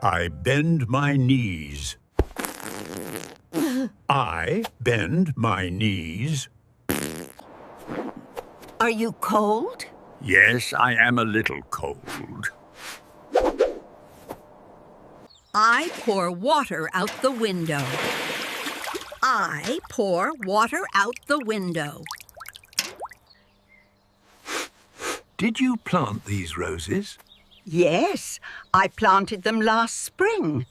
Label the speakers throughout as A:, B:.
A: I bend my knees. I bend my knees.
B: Are you cold?
A: Yes, I am a little cold.
B: I pour water out the window. I pour water out the window.
A: Did you plant these roses?
B: Yes, I planted them last spring.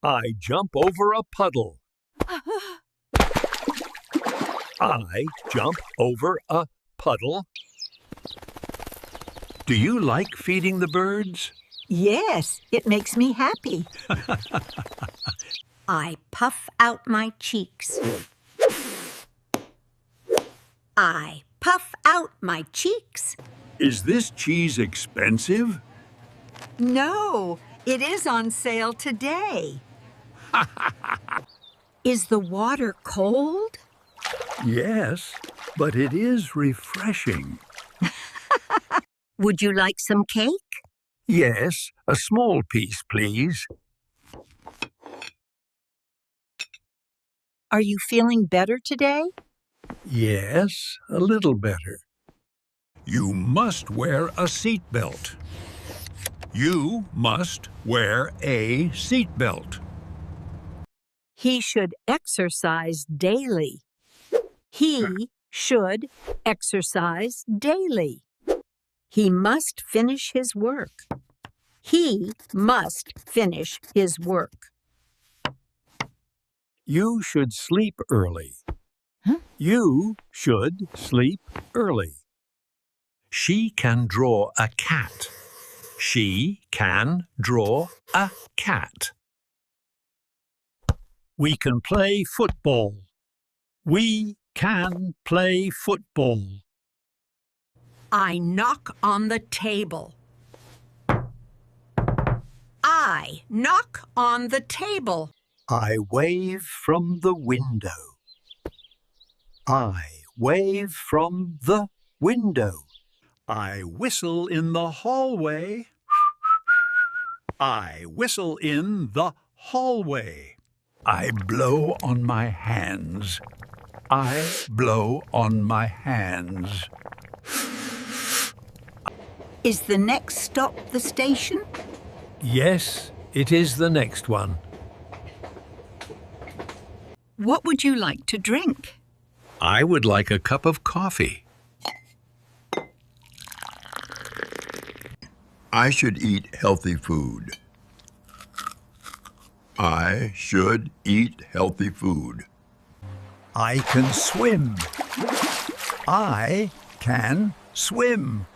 A: I jump over a puddle. I jump over a puddle. Do you like feeding the birds?
B: Yes, it makes me happy. I puff out my cheeks. I puff out my cheeks.
A: Is this cheese expensive?
B: No, it is on sale today. Is the water cold?
A: Yes, but it is refreshing.
B: Would you like some cake?
A: Yes, a small piece, please.
B: Are you feeling better today?
A: Yes, a little better. You must wear a seatbelt. You must wear a seatbelt.
B: He should exercise daily. He should exercise daily. He must finish his work. He must finish his work.
A: You should sleep early. You should sleep early. She can draw a cat. She can draw a cat. We can play football. We can play football.
B: I knock on the table. I knock on the table.
A: I wave from the window. I wave from the window. I whistle in the hallway. I whistle in the hallway. I blow on my hands. I blow on my hands.
B: Is the next stop the station?
A: Yes, it is the next one.
B: What would you like to drink?
A: I would like a cup of coffee.
C: I should eat healthy food. I should eat healthy food.
A: I can swim. I can swim.